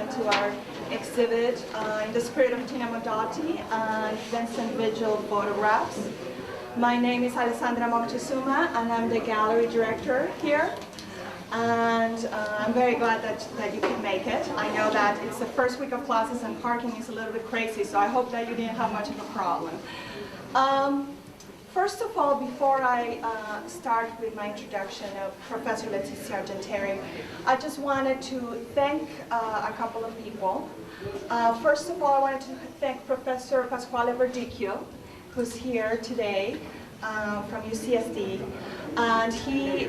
everyone to our exhibit in the Spirit of Tina Modotti and Vincent Vigil photographs. My name is Alessandra Moctezuma and I'm the gallery director here. And I'm very glad that you can make it. I know that it's the first week of classes and parking is a little bit crazy, so I hope that you didn't have much of a problem. First of all, before I start with my introduction of Professor Letizia Argenteri, I just wanted to thank a couple of people. First of all, I wanted to thank Professor Pasquale Verdicchio, who's here today from U.C.S.D. And he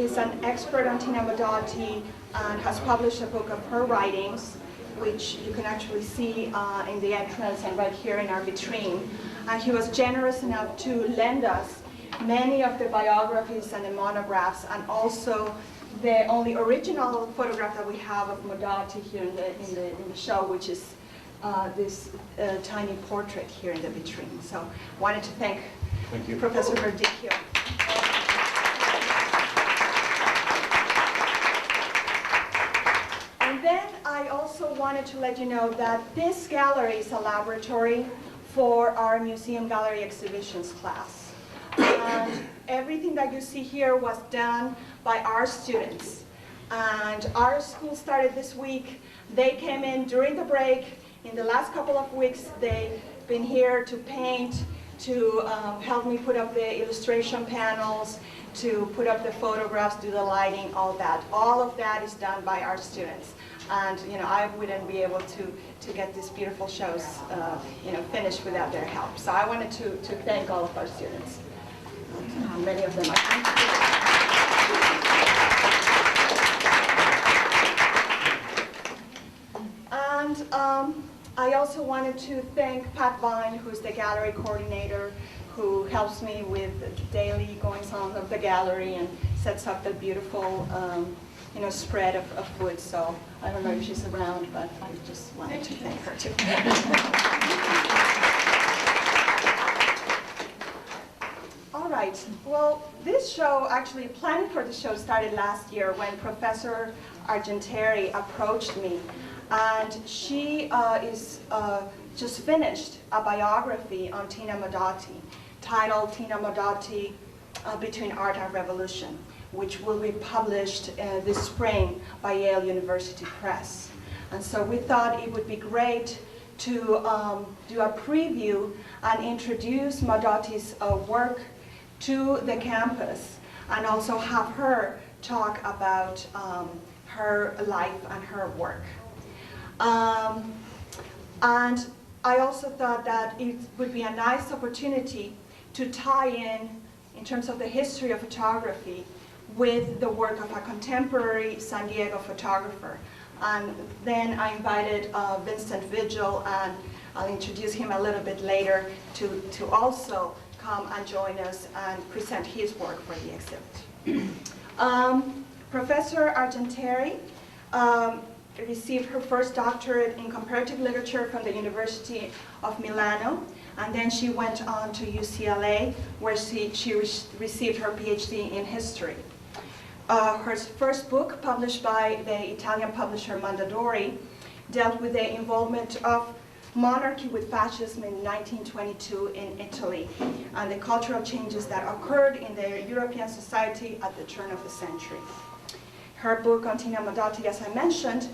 is an expert on Tina Modotti and has published a book of her writings, which you can actually see in the entrance and right here in our vitrine. And he was generous enough to lend us many of the biographies and the monographs, and also the only original photograph that we have of Modotti here in the show, which is this tiny portrait here in the vitrine. So I wanted to thank you, Professor Verdicchio. And then I also wanted to let you know that this gallery is a laboratory for our museum gallery exhibitions class. And everything that you see here was done by our students. And our school started this week. They came in during the break. In the last couple of weeks, they've been here to paint, to help me put up the illustration panels, to put up the photographs, do the lighting, all that. All of that is done by our students. And I wouldn't be able to get these beautiful shows finished without their help. So I wanted to thank all of our students. Many of them are. And I also wanted to thank Pat Vine, who's the gallery coordinator, who helps me with the daily goings-on of the gallery and sets up the beautiful spread of food. So I don't know if she's around, but I just wanted to thank her too. All right. Well, this show, actually planning for the show started last year when Professor Argenteri approached me. And she is just finished a biography on Tina Modotti titled Tina Modotti Between Art and Revolution, which will be published this spring by Yale University Press. And so we thought it would be great to do a preview and introduce Modotti's work to the campus, and also have her talk about her life and her work. And I also thought that it would be a nice opportunity to tie in terms of the history of photography, with the work of a contemporary San Diego photographer. And then I invited Vincent Vigil, and I'll introduce him a little bit later, to also come and join us and present his work for the exhibit. Professor Argenteri received her first doctorate in comparative literature from the University of Milano, and then she went on to UCLA, where she received her PhD in history. Her first book, published by the Italian publisher Mondadori, dealt with the involvement of monarchy with fascism in 1922 in Italy, and the cultural changes that occurred in the European society at the turn of the century. Her book on Tina Modotti, as I mentioned,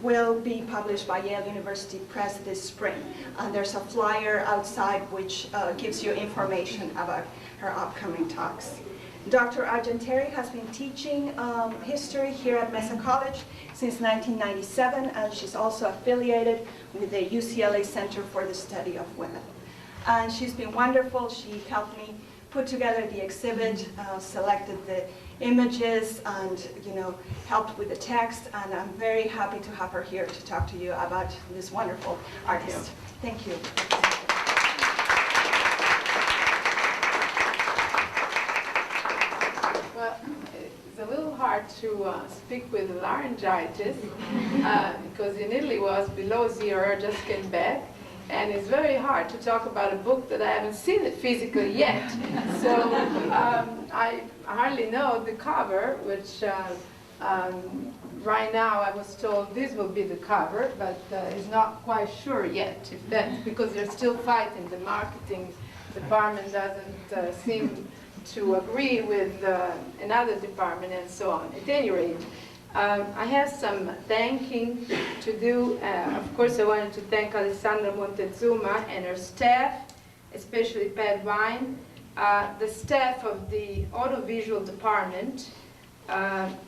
will be published by Yale University Press this spring. And there's a flyer outside which gives you information about her upcoming talks. Dr. Argenteri has been teaching history here at Mesa College since 1997, and she's also affiliated with the UCLA Center for the Study of Women. And she's been wonderful. She helped me put together the exhibit, selected the images, and helped with the text, and I'm very happy to have her here to talk to you about this wonderful artist. Thank you. Well, it's a little hard to speak with laryngitis because in Italy was below zero. I just came back. And it's very hard to talk about a book that I haven't seen it physically yet. So I hardly know the cover, which right now I was told this will be the cover, but it's not quite sure yet if that's because they're still fighting. The marketing department doesn't seem to agree with another department and so on. At any rate, I have some thanking to do. Of course, I wanted to thank Alessandra Montezuma and her staff, especially Pat Vine, the staff of the audiovisual department,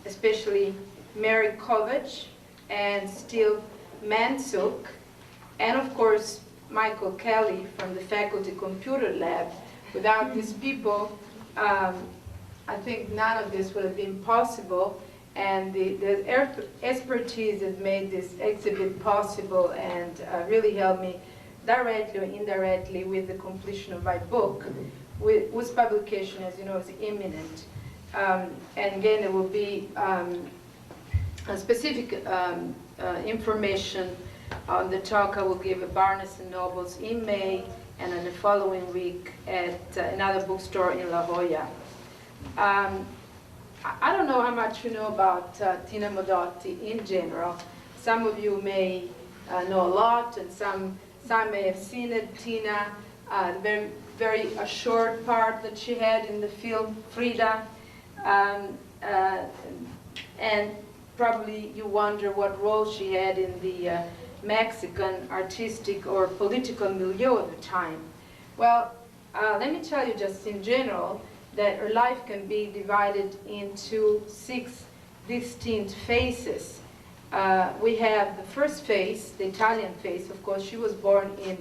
especially Mary Kovac and Steve Mansuk, and of course Michael Kelly from the Faculty Computer Lab. Without these people, I think none of this would have been possible, and the expertise that made this exhibit possible and really helped me directly or indirectly with the completion of my book, whose publication, as you know, is imminent. And again, there will be specific information on the talk I will give at Barnes & Noble's in May, and in the following week at another bookstore in La Jolla. I don't know how much you know about Tina Modotti in general. Some of you may know a lot, and some may have seen it. Tina, very short part that she had in the film Frida, and probably you wonder what role she had in the Mexican artistic or political milieu at the time. Well, let me tell you just in general that her life can be divided into 6 distinct phases. We have the first phase, the Italian phase. Of course, she was born in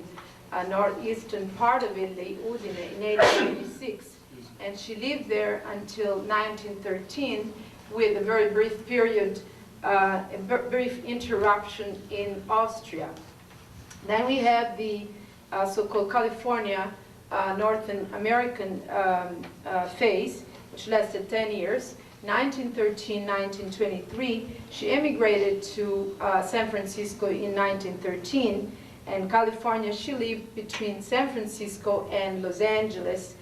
northeastern part of Italy, Udine, in 1896, and she lived there until 1913 with a very brief period, a brief interruption in Austria. Then we have the so-called California North American phase, which lasted 10 years. 1913-1923, she emigrated to San Francisco in 1913, and California, she lived between San Francisco and Los Angeles.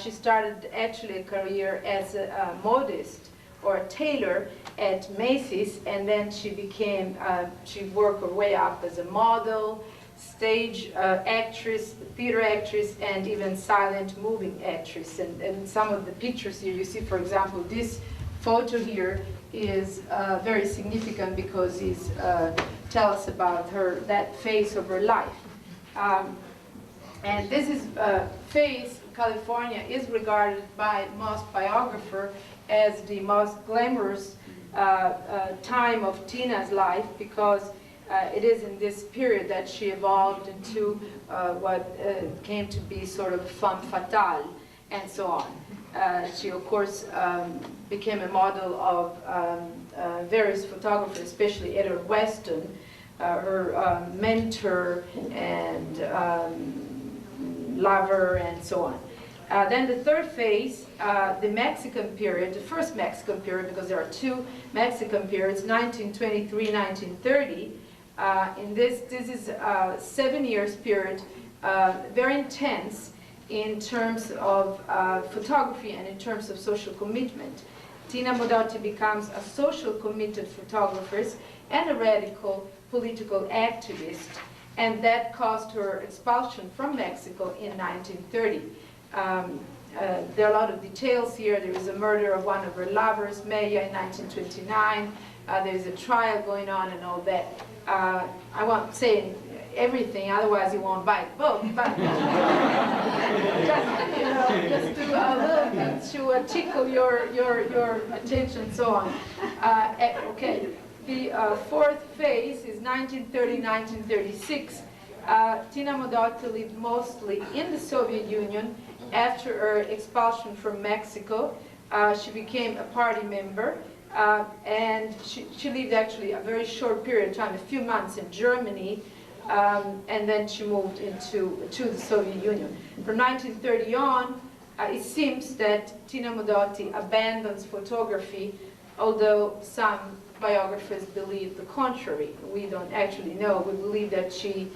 She started actually a career as a modist or a tailor at Macy's, and then she became, she worked her way up as a model, stage actress, theater actress, and even silent moving actress. And some of the pictures here, you see, for example, this photo here is very significant because it tells about her, that phase of her life. And this is phase, California, is regarded by most biographers as the most glamorous time of Tina's life, because it is in this period that she evolved into what came to be sort of femme fatale and so on. She, of course, became a model of various photographers, especially Edward Weston, her mentor and lover, and so on. Then the third phase, the Mexican period, the first Mexican period, because there are 2 Mexican periods, 1923-1930. In this is a 7 years period, very intense in terms of photography and in terms of social commitment. Tina Modotti becomes a social committed photographer and a radical political activist, and that caused her expulsion from Mexico in 1930. There are a lot of details here. There is a murder of one of her lovers, Maya, in 1929. There's a trial going on and all that. I won't say everything, otherwise you won't buy the book, but just do a little bit to tickle your attention and so on. Okay, the fourth phase is 1930-1936. Tina Modotti lived mostly in the Soviet Union. After her expulsion from Mexico, she became a party member, and she lived actually a very short period of time, a few months in Germany, and then she moved to the Soviet Union. From 1930 on, it seems that Tina Modotti abandons photography, although some biographers believe the contrary. We don't actually know. We believe that she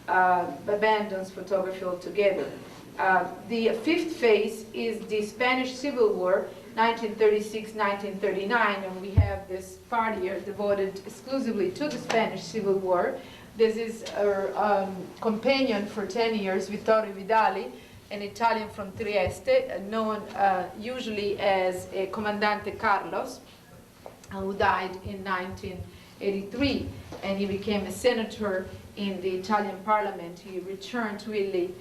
abandons photography altogether. The fifth phase is the Spanish Civil War, 1936-1939, and we have this part here devoted exclusively to the Spanish Civil War. This is our companion for 10 years, Vittorio Vidali, an Italian from Trieste, known usually as Comandante Carlos, who died in 1983, and he became a senator in the Italian parliament. He returned to Italy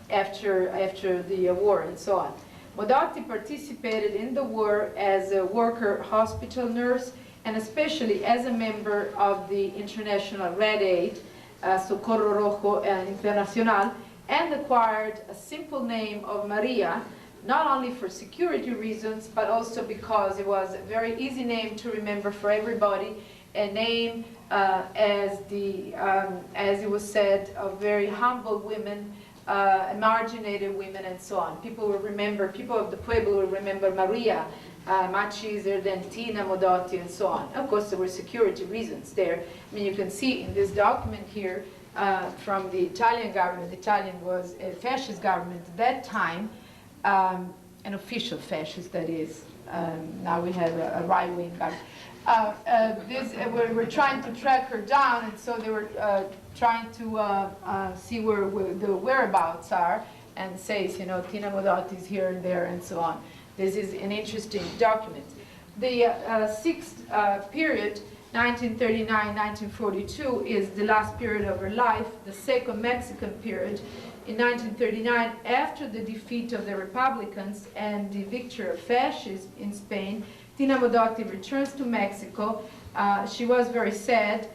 after the war and so on. Modotti participated in the war as a worker hospital nurse and especially as a member of the International Red Aid, Socorro Rojo Internacional, and acquired a simple name of Maria, not only for security reasons, but also because it was a very easy name to remember for everybody, a name, as it was said, of very humble women, marginated women, and so on. People will remember, people of the Pueblo will remember Maria much easier than Tina Modotti, and so on. Of course, there were security reasons there. I mean, you can see in this document here from the Italian government. The Italian was a fascist government at that time, an official fascist, that is. Now we have a right-wing government. We're trying to track her down, and so they were trying to see where the whereabouts are, and says, you know, Tina Modotti is here and there, and so on. This is an interesting document. The sixth period, 1939-1942, is the last period of her life, the second Mexican period. In 1939, after the defeat of the Republicans and the victory of fascists in Spain, Tina Modotti returns to Mexico. She was very sad,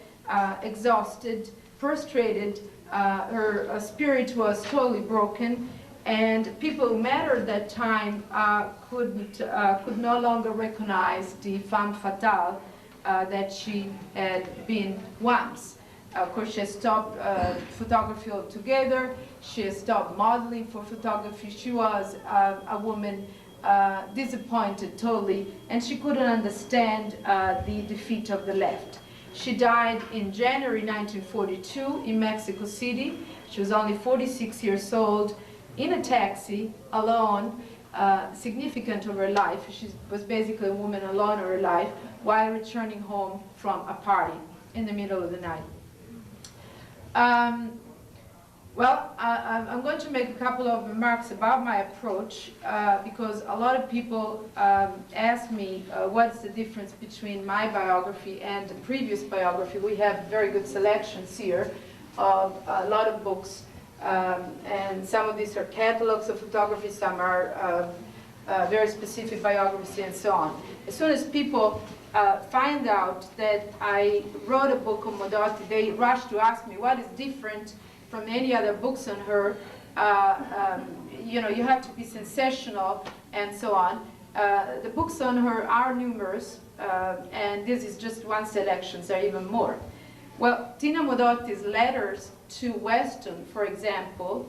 exhausted, frustrated. Her spirit was totally broken, and people who mattered at that time could no longer recognize the femme fatale that she had been once. Of course, she has stopped photography altogether. She has stopped modeling for photography. She was a woman disappointed totally, and she couldn't understand the defeat of the left. She died in January 1942 in Mexico City. She was only 46 years old, in a taxi, alone, significant of her life. She was basically a woman alone in her life while returning home from a party in the middle of the night. Well, I'm going to make a couple of remarks about my approach because a lot of people ask me what's the difference between my biography and the previous biography. We have very good selections here of a lot of books, and some of these are catalogs of photography, some are very specific biographies, and so on. As soon as people find out that I wrote a book on Modotti, they rush to ask me what is different from any other books on her. You know, you have to be sensational, and so on. The books on her are numerous, and this is just one selection, there are even more. Well, Tina Modotti's letters to Weston, for example,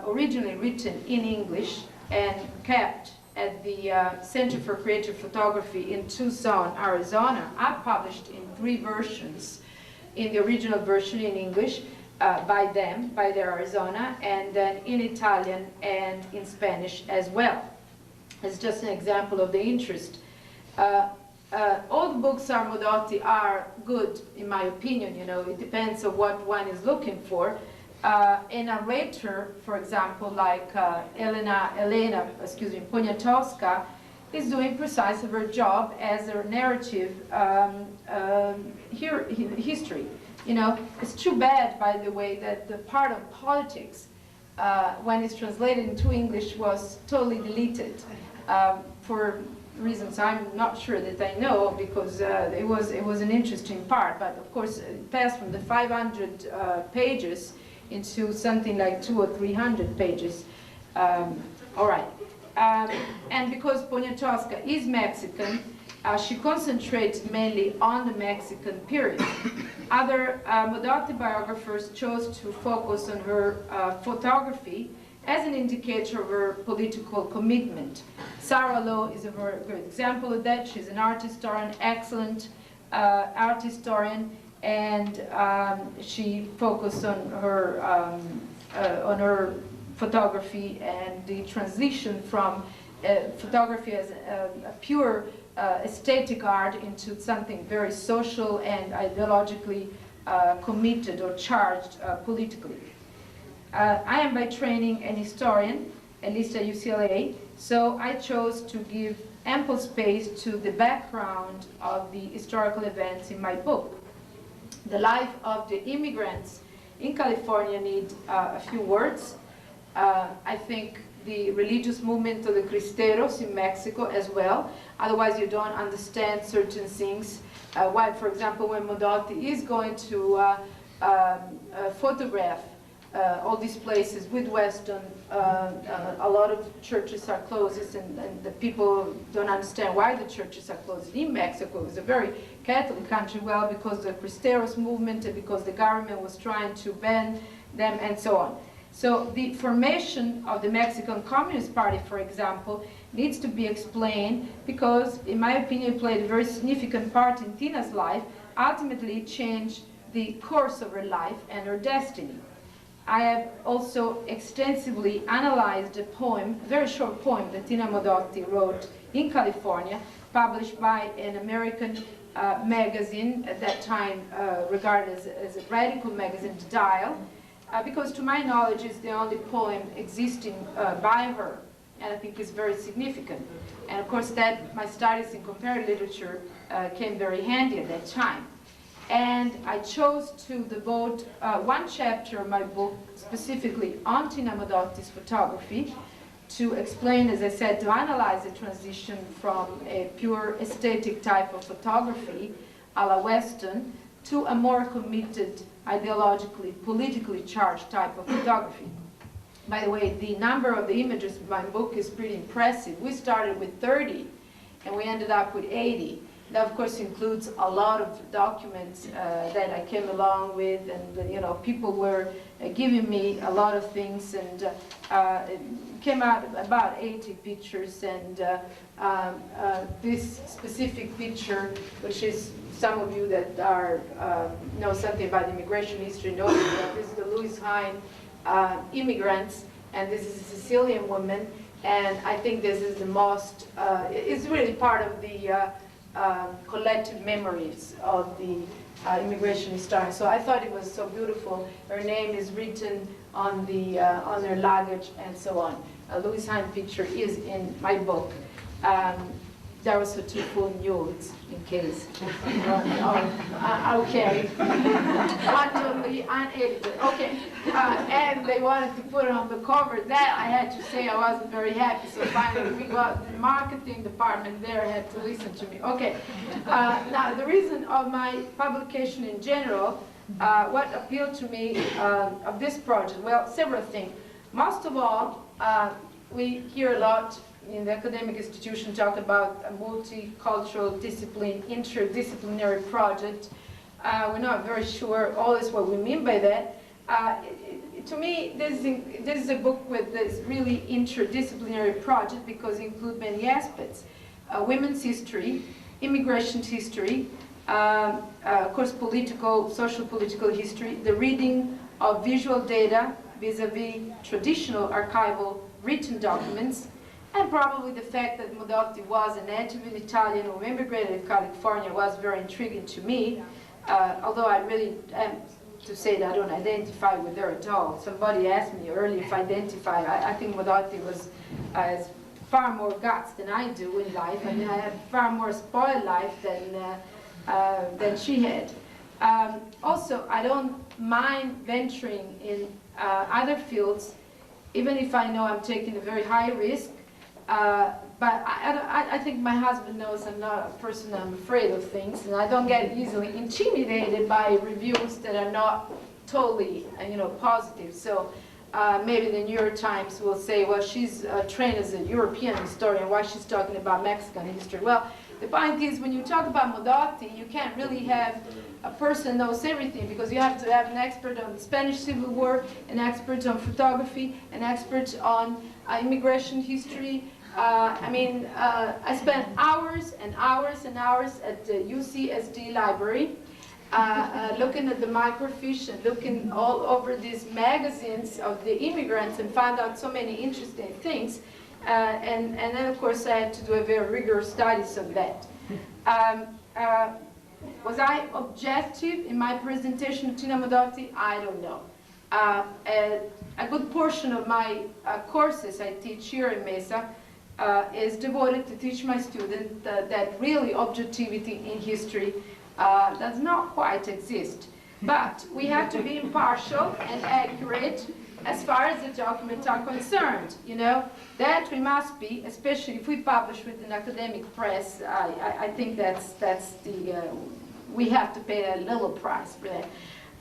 originally written in English and kept at the Center for Creative Photography in Tucson, Arizona, are published in 3 versions. In the original version in English, by them, by their Arizona, and then in Italian and in Spanish as well. It's just an example of the interest. All the books on Modotti are good, in my opinion. You know, it depends on what one is looking for. A narrator, for example, like Elena Poniatowska, is doing precisely her job as a narrative history. You know, it's too bad, by the way, that the part of politics, when it's translated into English, was totally deleted for reasons I'm not sure that I know, because it was an interesting part. But of course, it passed from the 500 pages into something like 200 or 300 pages. All right, and because Poniatowska is Mexican, she concentrates mainly on the Mexican period. Other Modotti biographers chose to focus on her photography as an indicator of her political commitment. Sarah Lowe is a very good example of that. She's an art historian, excellent art historian, and she focused on her on her photography and the transition from photography as a pure aesthetic art into something very social and ideologically committed or charged politically. I am by training an historian, at least at UCLA, so I chose to give ample space to the background of the historical events in my book. The life of the immigrants in California need a few words. I think the religious movement of the Cristeros in Mexico as well. Otherwise you don't understand certain things. Why, for example, when Modotti is going to photograph all these places with Western, a lot of churches are closed, and the people don't understand why the churches are closed. In Mexico, it was a very Catholic country, well, because the Cristeros movement and because the government was trying to ban them and so on. So the formation of the Mexican Communist Party, for example, needs to be explained because, in my opinion, it played a very significant part in Tina's life, ultimately changed the course of her life and her destiny. I have also extensively analyzed a poem, a very short poem that Tina Modotti wrote in California, published by an American magazine, at that time regarded as a radical magazine, Dial, because to my knowledge it's the only poem existing by her, and I think it's very significant. And of course that my studies in comparative literature came very handy at that time. And I chose to devote one chapter of my book specifically on Tina Modotti's photography to explain, as I said, to analyze the transition from a pure aesthetic type of photography, a la Western, to a more committed, ideologically, politically charged type of photography. By the way, the number of the images in my book is pretty impressive. We started with 30, and we ended up with 80. That, of course, includes a lot of documents that I came along with, and you know, people were giving me a lot of things, and it came out about 80 pictures. And this specific picture, which is some of you that are know something about immigration history know that this is the Louis Hine immigrants, and this is a Sicilian woman, and I think this is the most. It's really part of the collective memories of the immigration historians. So I thought it was so beautiful. Her name is written on the on her luggage and so on. A Louis Hine picture is in my book. There was a two full nudes in case. Okay. Totally unedited. Okay. And they wanted to put it on the cover. That I had to say I wasn't very happy. So finally we got the marketing department there had to listen to me. Okay. Now the reason of my publication in general, what appealed to me of this project, well, several things. Most of all, we hear a lot in the academic institution talk about a multicultural discipline, interdisciplinary project. We're not very sure always what we mean by that. To me, this is a book with this really interdisciplinary project because it includes many aspects. Women's history, immigration history, of course political, social political history, the reading of visual data vis-a-vis traditional archival written documents, and probably the fact that Modotti was a native Italian who immigrated to California was very intriguing to me, although I really am to say that I don't identify with her at all. Somebody asked me earlier if I identify. I think Modotti has far more guts than I do in life. I mean, I have far more spoiled life than she had. Also, I don't mind venturing in other fields, even if I know I'm taking a very high risk. But I think my husband knows I'm not a person I'm afraid of things, and I don't get easily intimidated by reviews that are not totally, positive. So maybe the New York Times will say, well, she's trained as a European historian, why she's talking about Mexican history. Well, the point is, when you talk about Modotti, you can't really have a person knows everything, because you have to have an expert on the Spanish Civil War, an expert on photography, an expert on immigration history. I spent hours and hours and hours at the U.C.S.D. library looking at the microfiche and looking all over these magazines of the immigrants and found out so many interesting things. And then, of course, I had to do a very rigorous studies of that. Was I objective in my presentation of Tina Modotti? I don't know. A good portion of my courses I teach here in Mesa is devoted to teach my students that really objectivity in history does not quite exist. But we have to be impartial and accurate as far as the documents are concerned. You know, that we must be, especially if we publish with an academic press. I think that's the, we have to pay a little price for that.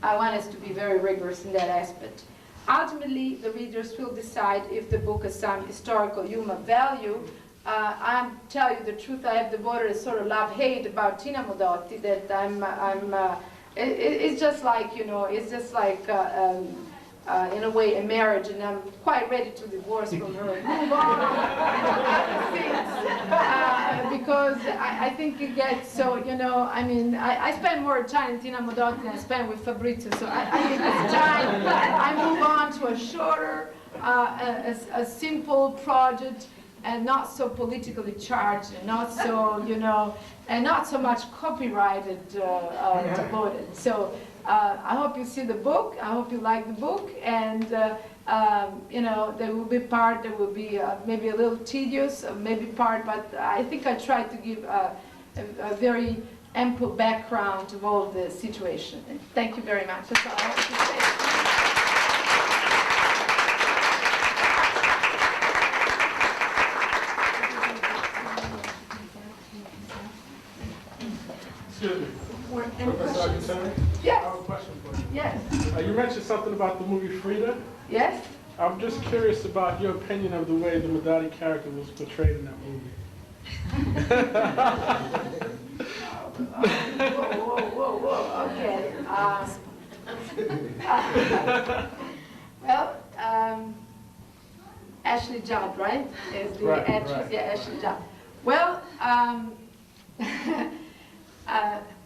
I want us to be very rigorous in that aspect. Ultimately, the readers will decide if the book has some historical human value. I'll tell you the truth, I have devoted a sort of love-hate about Tina Modotti that it's just like, you know, it's just like, in a way, a marriage, and I'm quite ready to divorce from her and move on because I think it gets so, you know, I mean, I spend more time in Tina Modotti than I spend with Fabrizio, so I think it's time I move on to a shorter, a simple project, and not so politically charged, and not so, you know, and not so much copyrighted devoted. So I hope you see the book. I hope you like the book, and you know, there will be part that will be maybe a little tedious, maybe part, but I think I tried to give a very ample background of all the situation. And thank you very much. That's all I have to say. Excuse me. Professor Argenteri? Yes. I have a question for you. Yes. You mentioned something about the movie Frida. Yes. I'm just curious about your opinion of the way the Modotti character was portrayed in that movie. Whoa. Okay. Well, Ashley Judd, right? Is the actress? Right. Yeah, Ashley Judd. Well,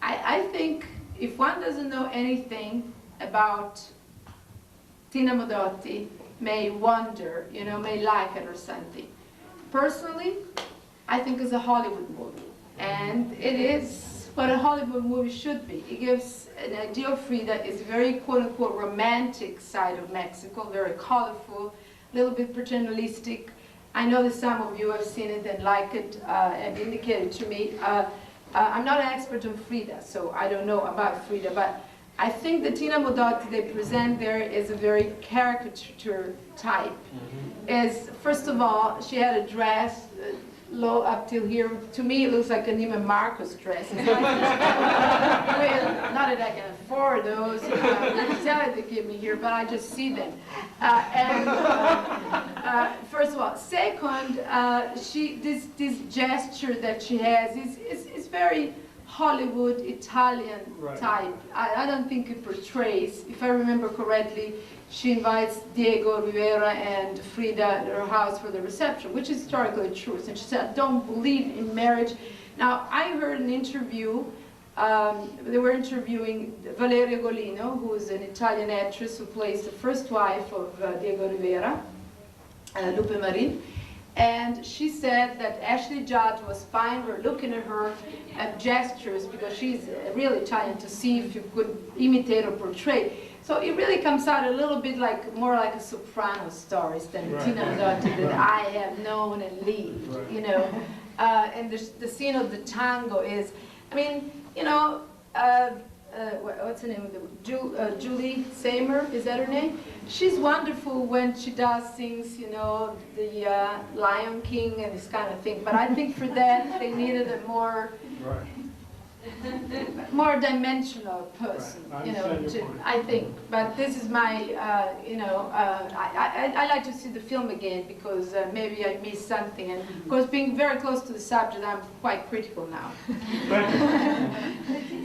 I think if one doesn't know anything about Tina Modotti, may wonder, you know, may like it or something. Personally, I think it's a Hollywood movie, and it is what a Hollywood movie should be. It gives an idea of Frida. It's very quote-unquote romantic side of Mexico, very colorful, a little bit paternalistic. I know that some of you have seen it and like it, have indicated to me. I'm not an expert on Frida, so I don't know about Frida, but I think the Tina Modotti they present there is a very caricature type. Is first of all, she had a dress low up till here. To me, it looks like a Neiman Marcus dress. It's like, well, not that I can afford those. Tell they give me here, but I just see them. First of all, second, this gesture that she has is very Hollywood Italian type. I don't think it portrays. If I remember correctly, she invites Diego Rivera and Frida at her house for the reception, which is historically true. And she said, "I don't believe in marriage." Now, I heard an interview. They were interviewing Valeria Golino, who is an Italian actress who plays the first wife of Diego Rivera, Lupe Marin. And she said that Ashley Judd was fine with looking at her gestures because she's really Italian to see if you could imitate or portray. So it really comes out a little bit like more like a soprano stories than Tina Modotti that I have known and lived, you know. And the scene of the tango is, I mean, you know, what's her name? Julie Seymour, is that her name? She's wonderful when she does things, you know, the Lion King and this kind of thing. But I think for that they needed a more more dimensional person, you know. I think. But this is my, you know, I like to see the film again because maybe I missed something. And of course, being very close to the subject, I'm quite critical now.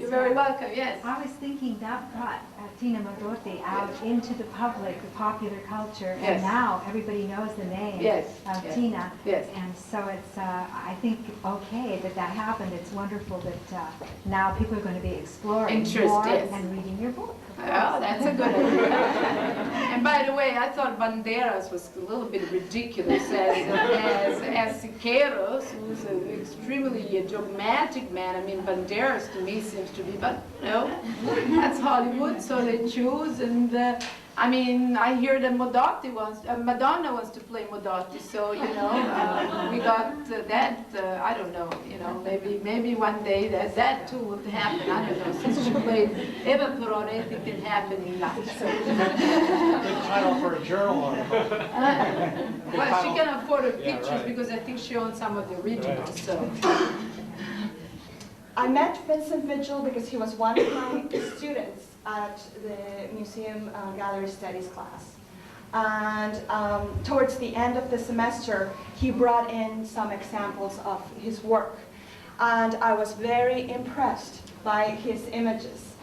You're very welcome. Yes. I was thinking that brought Tina Modotti out into the public, the popular culture, and now everybody knows the name of Tina. Yes. And so it's, I think, okay that happened. It's wonderful that now people are going to be exploring Interested. more and reading your book. Oh, that's a good idea. And by the way, I thought Banderas was a little bit ridiculous as Siqueiros, who's an extremely dramatic man. I mean, Banderas to me seems to be, but no, that's Hollywood, so they choose. And I mean, I hear that Madonna wants to play Modotti, so we got that. I don't know, maybe one day that too would happen. I don't know. Since she played Eva Perón, anything can happen in life. So. Good title for a journal article. Well, she can afford the pictures because I think she owns some of the originals. So. I met Vincent Vigil because he was one of my students at the Museum Gallery Studies class. And towards the end of the semester, he brought in some examples of his work. And I was very impressed by his images.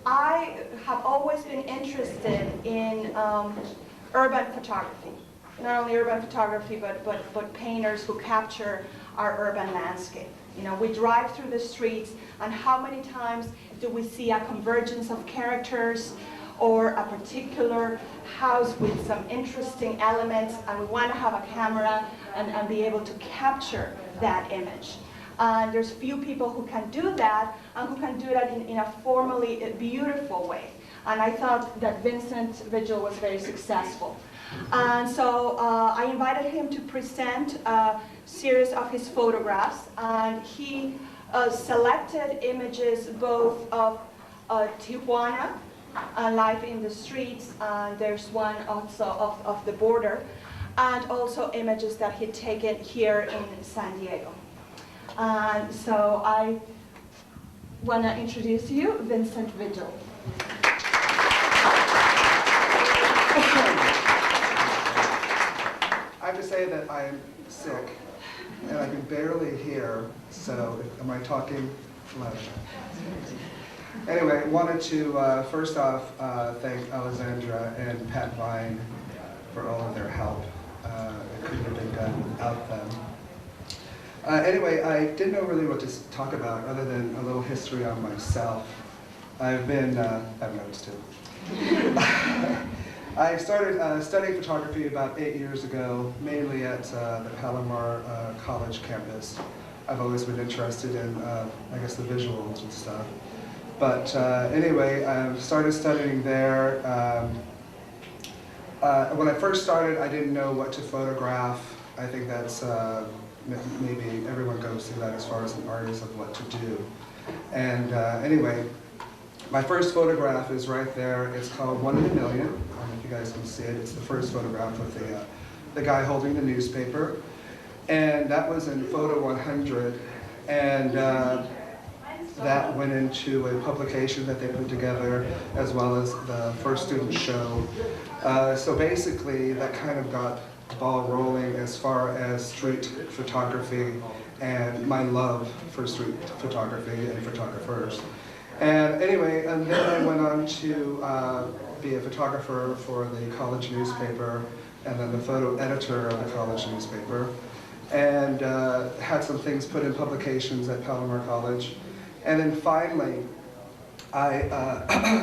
I have always been interested in urban photography. Not only urban photography, but painters who capture our urban landscape. We drive through the streets, and how many times do we see a convergence of characters or a particular house with some interesting elements, and we want to have a camera and be able to capture that image. And there's few people who can do that, and who can do that in a formally beautiful way. And I thought that Vincent Vigil was very successful. And so I invited him to present a series of his photographs, and he selected images both of Tijuana, life in the streets, and there's one also of the border, and also images that he'd taken here in San Diego. And so I want to introduce you Vincent Vigil. I have to say that I'm sick, and I can barely hear, so am I talking loud? Anyway, wanted to first off thank Alessandra and Pat Vine for all of their help. It couldn't have been done without them. Anyway, I didn't know really what to talk about other than a little history on myself. I've been, I have notes too. I started studying photography about 8 years ago, mainly at the Palomar College campus. I've always been interested in, I guess, the visuals and stuff. But anyway, I started studying there. When I first started, I didn't know what to photograph. I think that's maybe everyone goes through that as far as an artist of what to do. And anyway, my first photograph is right there. It's called One in a Million. I don't know if you guys can see it. It's the first photograph with the guy holding the newspaper. And that was in Photo 100. And that went into a publication that they put together, as well as the first student show. So basically, that kind of got the ball rolling as far as street photography and my love for street photography and photographers. And anyway, and then I went on to be a photographer for the college newspaper, and then the photo editor of the college newspaper, and had some things put in publications at Palomar College. And then finally, I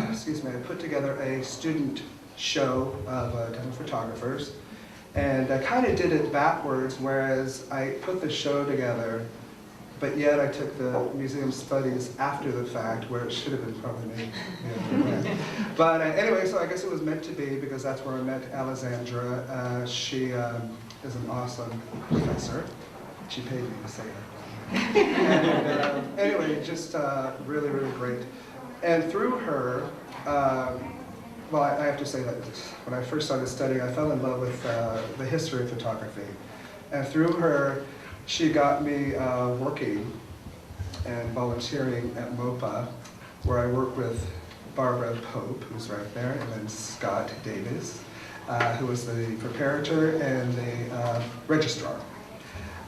excuse me, I put together a student show of 10 photographers, and I kind of did it backwards, whereas I put the show together, but yet I took the museum studies after the fact, where it should have been probably made. But anyway, so I guess it was meant to be, because that's where I met Alessandra. She is an awesome professor. She paid me to say that. And anyway, just really, really great. And through her, well, I have to say that when I first started studying, I fell in love with the history of photography. And through her, she got me working and volunteering at MOPA, where I work with Barbara Pope, who's right there, and then Scott Davis, who was the preparator and the registrar.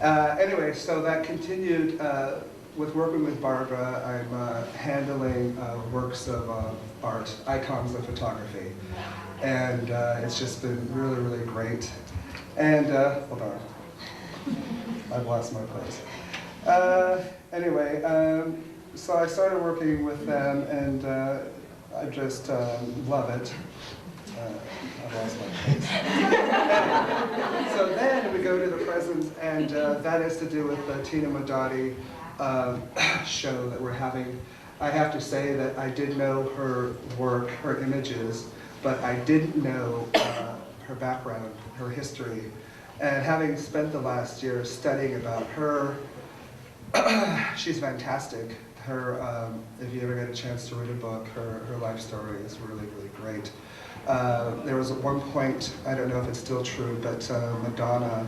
Anyway, so that continued with working with Barbara. I'm handling works of art, icons of photography. And it's just been really, really great. And, hold on, I've lost my place. Anyway, so I started working with them, and I just love it. I've lost my place. So then we go to the present, and that has to do with the Tina Modotti show that we're having. I have to say that I did know her work, her images, but I didn't know her background, her history. And having spent the last year studying about her, she's fantastic. Her, if you ever get a chance to read a book, her life story is really, really great. There was at one point, I don't know if it's still true, but Madonna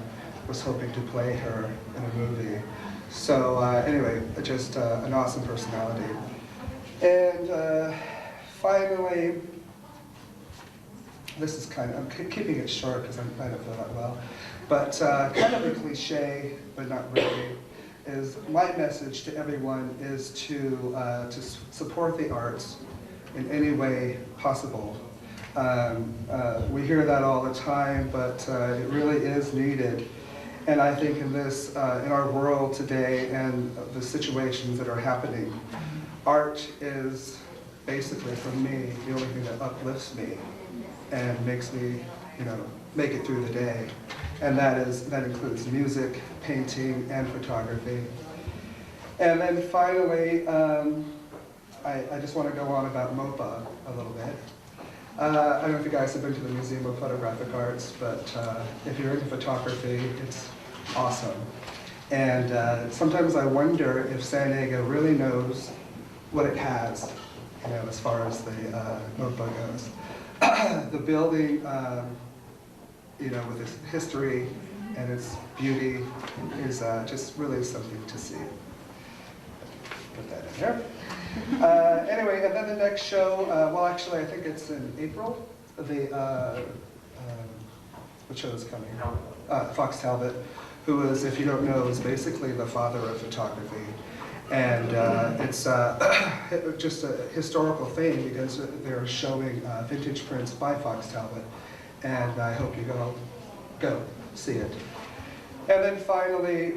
was hoping to play her in a movie. So anyway, just an awesome personality. And finally, this is kind of, I'm keeping it short because I don't feel that well, but kind of a cliche, but not really, is my message to everyone is to support the arts in any way possible. We hear that all the time, but it really is needed. And I think in this, in our world today and the situations that are happening, art is basically, for me, the only thing that uplifts me and makes me, make it through the day. And that includes music, painting, and photography. And then finally, I just want to go on about MOPA a little bit. I don't know if you guys have been to the Museum of Photographic Arts, but if you're into photography, it's awesome. And sometimes I wonder if San Diego really knows what it has, as far as the MOPA goes. The building, with its history and its beauty is just really something to see. Put that in here. Anyway, and then the next show, well actually I think it's in April, what show is coming? Fox Talbot, who is, if you don't know, is basically the father of photography. And it's just a historical thing because they're showing vintage prints by Fox Talbot. And I hope you go see it. And then finally,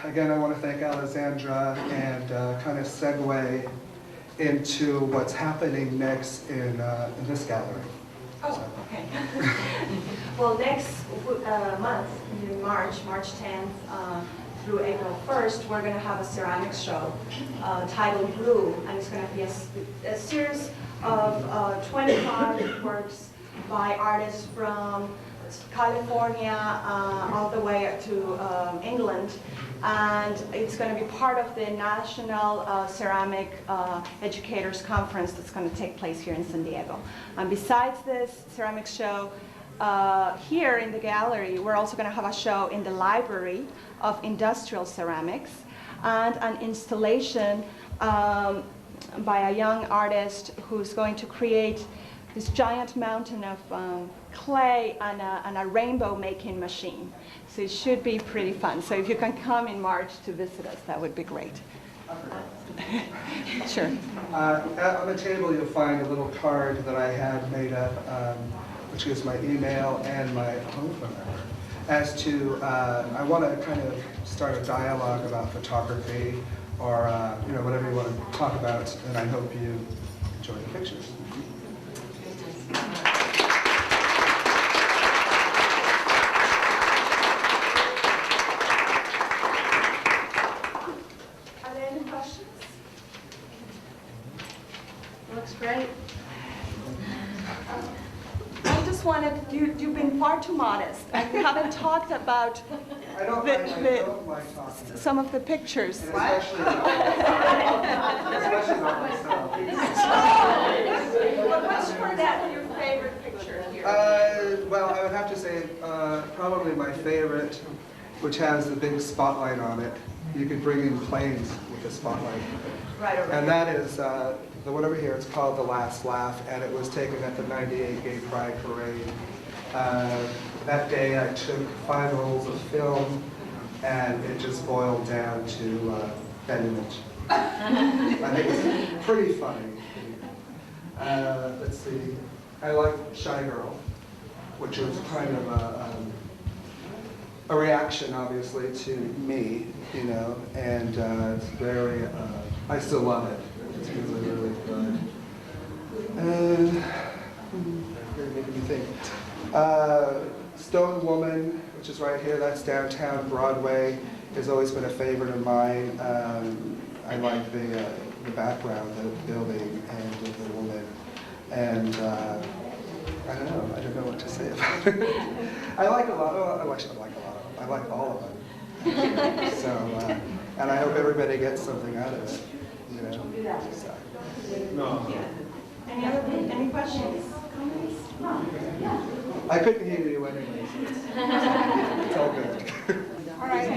again, I want to thank Alexandra and kind of segue into what's happening next in this gallery. Oh, okay. Well, next month, in March 10th through April 1st, we're going to have a ceramics show titled Blue, and it's going to be a series of 25 works by artists from California all the way up to England, and it's going to be part of the National Ceramic Educators Conference that's going to take place here in San Diego. And besides this ceramics show here in the gallery, we're also going to have a show in the Library of Industrial Ceramics and an installation by a young artist who's going to create this giant mountain of clay and a rainbow making machine. So it should be pretty fun. So if you can come in March to visit us, that would be great. Sure. On the table you'll find a little card that I had made up, which is my email and my phone number. As to, I want to kind of start a dialogue about photography or whatever you want to talk about, and I hope you enjoy the pictures. Are there any questions? Looks great. I just wanted, you've been far too modest. I haven't talked about I don't mind talking. some of the pictures. And especially not myself. Well, what's for that your favorite picture here? Well, I would have to say probably my favorite, which has the big spotlight on it. You could bring in planes with the spotlight. Right over And here. that is the one over here. It's called The Last Laugh, and it was taken at the '98 Gay Pride Parade. That day I took 5 rolls of film, and it just boiled down to that image. I think it's pretty funny. Let's see. I like Shy Girl, which was kind of a reaction, obviously, to me, you know, and it's very, I still love it. It's really, really good. And, really making me think. Stone Woman, which is right here, that's downtown Broadway, has always been a favorite of mine. I like the background, the building, and the woman. And I don't know what to say about it. I like a lot of them. I like all of them. So, and I hope everybody gets something out of it, you know. So. No. Any questions? I couldn't hear you anyway, so it's all good. All right,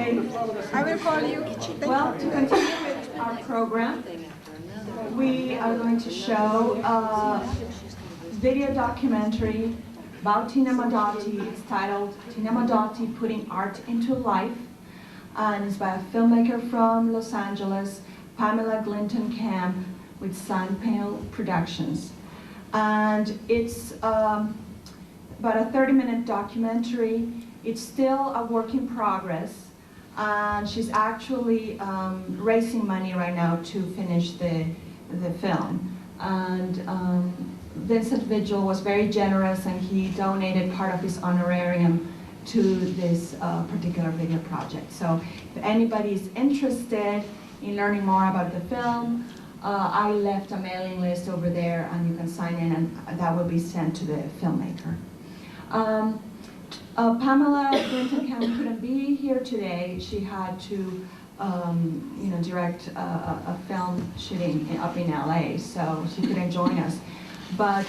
I will call you. Well, to continue with our program, we are going to show a video documentary about Tina Modotti. It's titled Tina Modotti Putting Art into Life, and it's by a filmmaker from Los Angeles, Pamela Glinton Camp, with Sandpail Productions. And it's about a 30-minute documentary. It's still a work in progress, and she's actually raising money right now to finish the film. And Vincent Vigil was very generous, and he donated part of his honorarium to this particular video project. So if anybody is interested in learning more about the film, I left a mailing list over there, and you can sign in, and that will be sent to the filmmaker. Pamela Glinton Camp couldn't be here today. She had to direct a film shooting up in LA, so she couldn't join us. But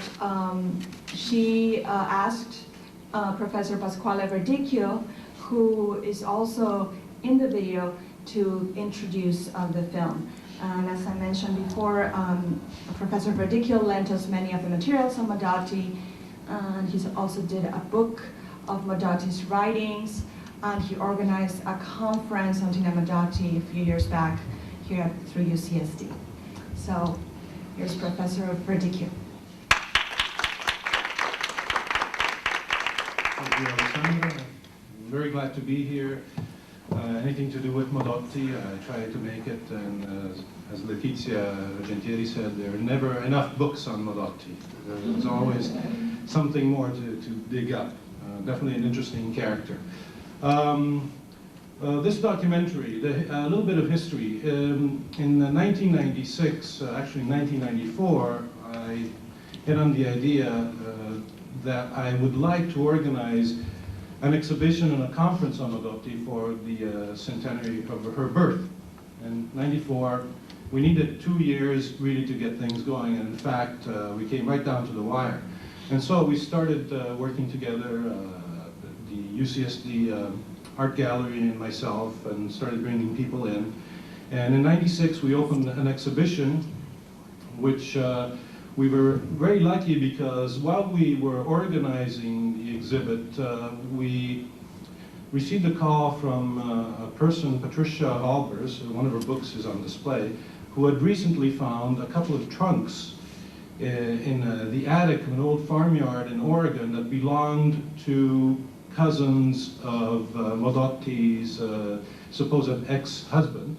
she asked Professor Pasquale Verdicchio, who is also in the video, to introduce the film. And as I mentioned before, Professor Verdicchio lent us many of the materials on Modotti, and he also did a book of Modotti's writings, and he organized a conference on Tina Modotti a few years back here through U.C.S.D. So here's Professor Verdicchio. Thank you, Alessandra. I'm very glad to be here. Anything to do with Modotti, I try to make it, and as Letizia Argenteri said, there are never enough books on Modotti. There's always something more to dig up. Definitely an interesting character. This documentary, a little bit of history. In 1996, actually 1994, I hit on the idea that I would like to organize an exhibition and a conference on Modotti for the centenary of her birth. In '94, we needed 2 years really to get things going, and in fact, we came right down to the wire. And so we started working together, the U.C.S.D. Art Gallery and myself, and started bringing people in. And in '96, we opened an exhibition, which we were very lucky because while we were organizing the exhibit, we received a call from a person, Patricia Albers, one of her books is on display, who had recently found a couple of trunks in the attic of an old farmyard in Oregon that belonged to cousins of Modotti's supposed ex-husband.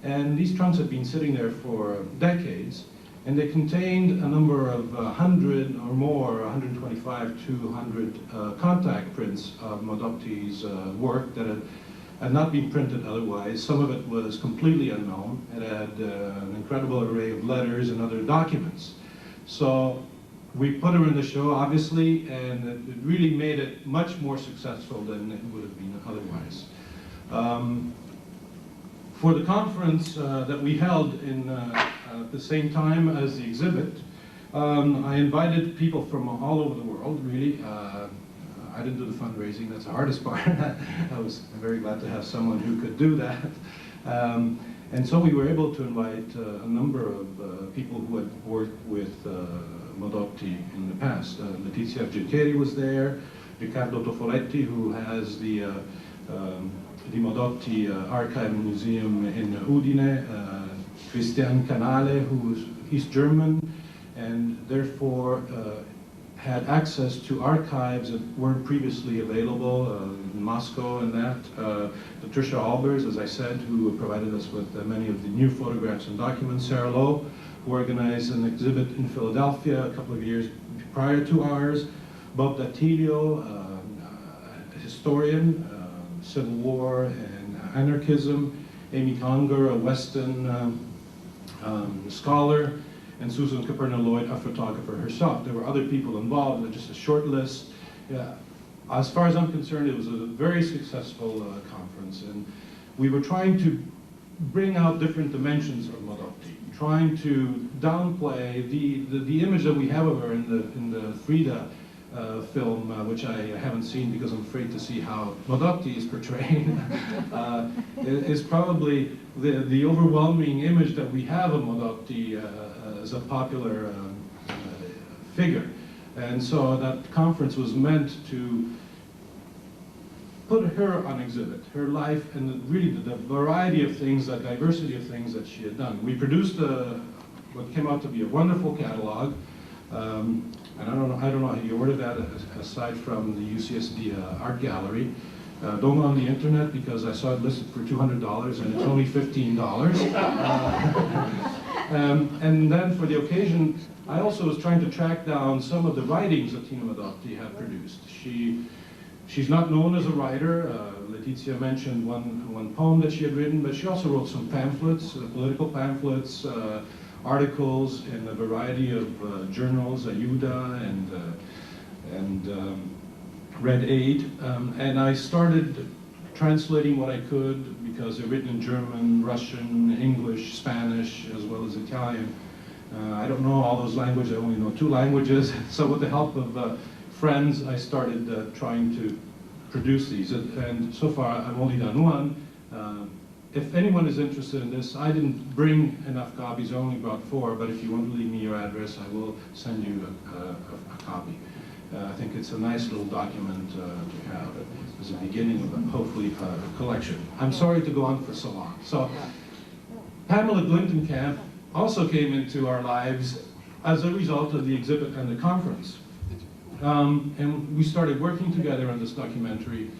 And these trunks had been sitting there for decades, and they contained a number of 100 or more, 125, 200 contact prints of Modotti's work that had not been printed otherwise. Some of it was completely unknown. It had an incredible array of letters and other documents. So we put her in the show, obviously, and it really made it much more successful than it would have been otherwise. For the conference that we held at the same time as the exhibit, I invited people from all over the world, really. I didn't do the fundraising, that's the hardest part. I was very glad to have someone who could do that. And so we were able to invite a number of people who had worked with Modotti in the past. Letizia Argenteri was there, Riccardo Tofoletti, who has the Modotti Archive and Museum in Udine, Christian Canale, he's German, and therefore had access to archives that weren't previously available in Moscow and that. Patricia Albers, as I said, who provided us with many of the new photographs and documents. Sarah Lowe, who organized an exhibit in Philadelphia a couple of years prior to ours. Bob Datilio, a historian, Civil War and anarchism. Amy Conger, a Western scholar, and Susan Caperna-Lloyd, a photographer herself. There were other people involved, just a short list. As far as I'm concerned, it was a very successful conference, and we were trying to bring out different dimensions of Modotti, trying to downplay the image that we have of her in the Frida film, which I haven't seen because I'm afraid to see how Modotti is portrayed, is probably the overwhelming image that we have of Modotti as a popular figure. And so that conference was meant to put her on exhibit, her life, and really the variety of things, the diversity of things that she had done. We produced what came out to be a wonderful catalog. And I don't know how you order that aside from the U.C.S.D. art gallery. Don't go on the internet because I saw it listed for $200 and it's only $15. And then for the occasion, I also was trying to track down some of the writings that Tina Modotti had produced. She's not known as a writer. Letizia mentioned one poem that she had written, but she also wrote some pamphlets, political pamphlets, articles in a variety of journals, Ayuda and Red Aid. And I started translating what I could because they're written in German, Russian, English, Spanish, as well as Italian. I don't know all those languages, I only know 2 languages. So with the help of friends, I started trying to produce these. And so far, I've only done one. If anyone is interested in this, I didn't bring enough copies, I only brought 4, but if you want to leave me your address, I will send you a copy. I think it's a nice little document to have as a beginning of hopefully a collection. I'm sorry to go on for so long. So Pamela Glintenkamp also came into our lives as a result of the exhibit and the conference. And we started working together on this documentary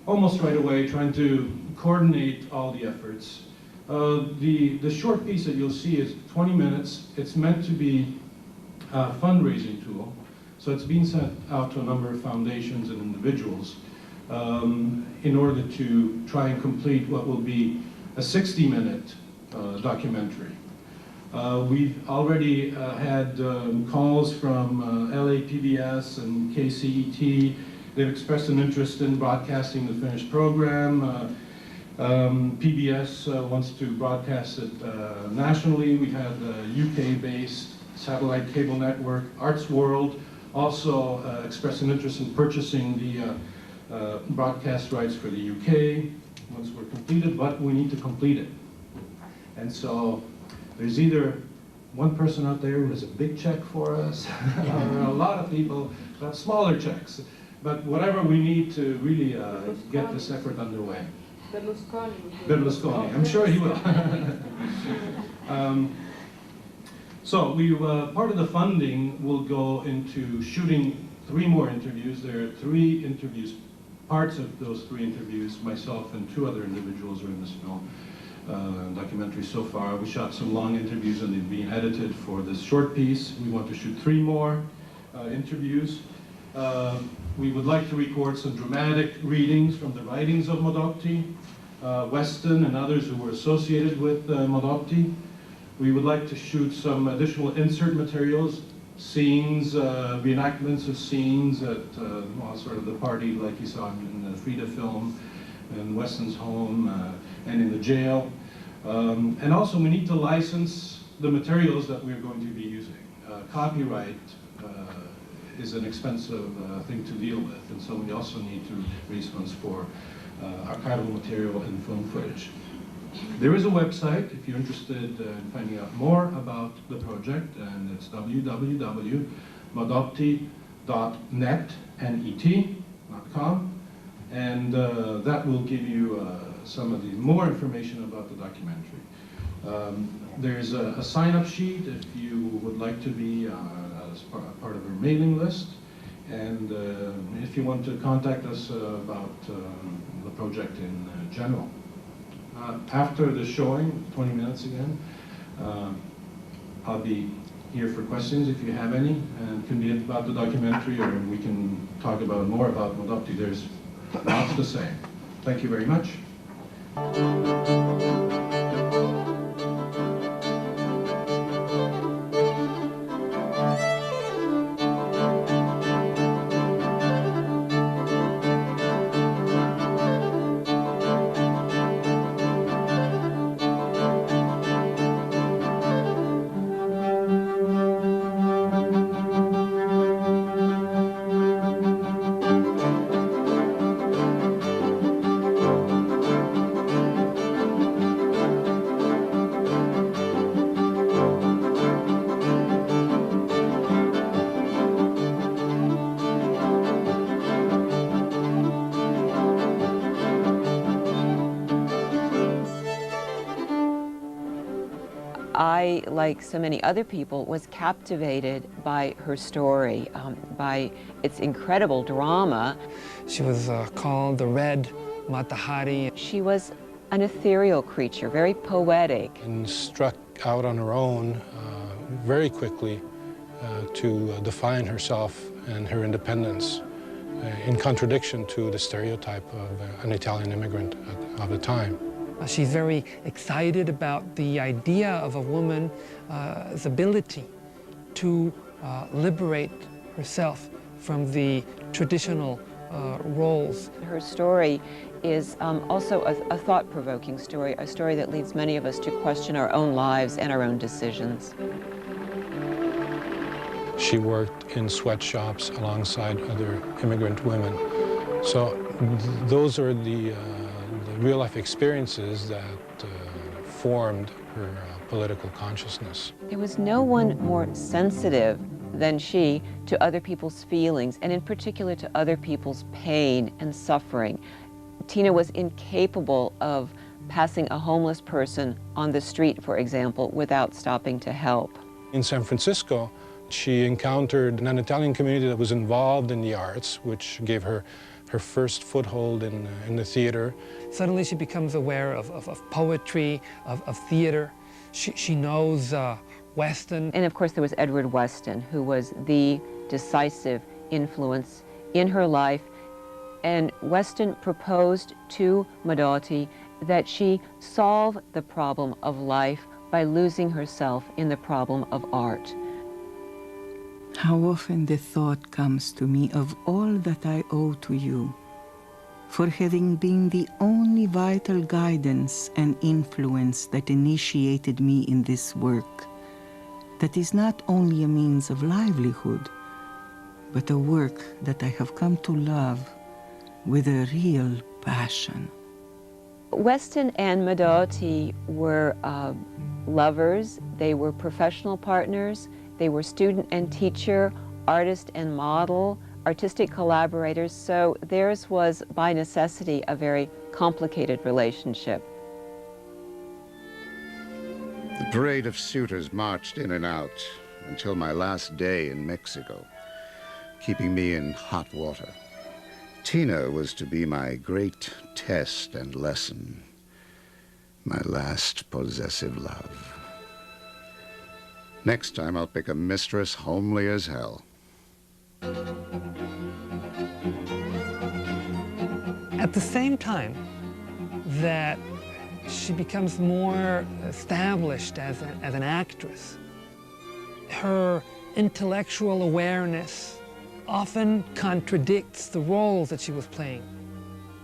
almost right away, trying to coordinate all the efforts. The short piece that you'll see is 20 minutes. It's meant to be a fundraising tool. So it's been sent out to a number of foundations and individuals in order to try and complete what will be a 60-minute documentary. We've already had calls from LAPBS and KCET. They've expressed an interest in broadcasting the finished program. PBS wants to broadcast it nationally. We have the UK-based satellite cable network, Arts World, also expressed an interest in purchasing the broadcast rights for the UK once we're completed, but we need to complete it. And so there's either one person out there who has a big check for us, or a lot of people who have smaller checks. But whatever we need to really get this effort underway. Berlusconi, I'm sure he will. So part of the funding will go into shooting 3 more interviews. There are 3 interviews, parts of those 3 interviews, myself and 2 other individuals are in this film documentary so far. We shot some long interviews and they've been edited for this short piece. We want to shoot 3 more interviews. We would like to record some dramatic readings from the writings of Modotti, Weston and others who were associated with Modotti. We would like to shoot some additional insert materials, scenes, reenactments of scenes at sort of the party like you saw in the Frida film, in Weston's home, and in the jail. And also we need to license the materials that we're going to be using. Copyright is an expensive thing to deal with, and so we also need to raise funds for archival material and film footage. There is a website if you're interested in finding out more about the project, and it's www.modotti.net.com, and that will give you some of the more information about the documentary. There's a sign-up sheet if you would like to be as part of our mailing list. And if you want to contact us about the project in general. After the showing, 20 minutes again, I'll be here for questions if you have any, and it can be about the documentary, or we can talk about more about Modotti. There's lots to say. Thank you very much. I, like so many other people, was captivated by her story, by its incredible drama. She was called the Red Matahari. She was an ethereal creature, very poetic. And struck out on her own very quickly to define herself and her independence, in contradiction to the stereotype of an Italian immigrant of the time. She's very excited about the idea of a woman's ability to liberate herself from the traditional roles. Her story is also a thought-provoking story, a story that leads many of us to question our own lives and our own decisions. She worked in sweatshops alongside other immigrant women. So those are the real-life experiences that formed her political consciousness. There was no one more sensitive than she to other people's feelings, and in particular to other people's pain and suffering. Tina was incapable of passing a homeless person on the street, for example, without stopping to help. In San Francisco, she encountered an Italian community that was involved in the arts, which gave her her first foothold in the theater. Suddenly she becomes aware of poetry, of theater. She knows Weston. And of course there was Edward Weston, who was the decisive influence in her life. And Weston proposed to Modotti that she solve the problem of life by losing herself in the problem of art. How often the thought comes to me of all that I owe to you, for having been the only vital guidance and influence that initiated me in this work, that is not only a means of livelihood, but a work that I have come to love with a real passion. Weston and Modotti were lovers, they were professional partners, they were student and teacher, artist and model, artistic collaborators, so theirs was by necessity a very complicated relationship. The parade of suitors marched in and out until my last day in Mexico, keeping me in hot water. Tina was to be my great test and lesson, my last possessive love. Next time I'll pick a mistress homely as hell. At the same time that she becomes more established as an actress, her intellectual awareness often contradicts the roles that she was playing,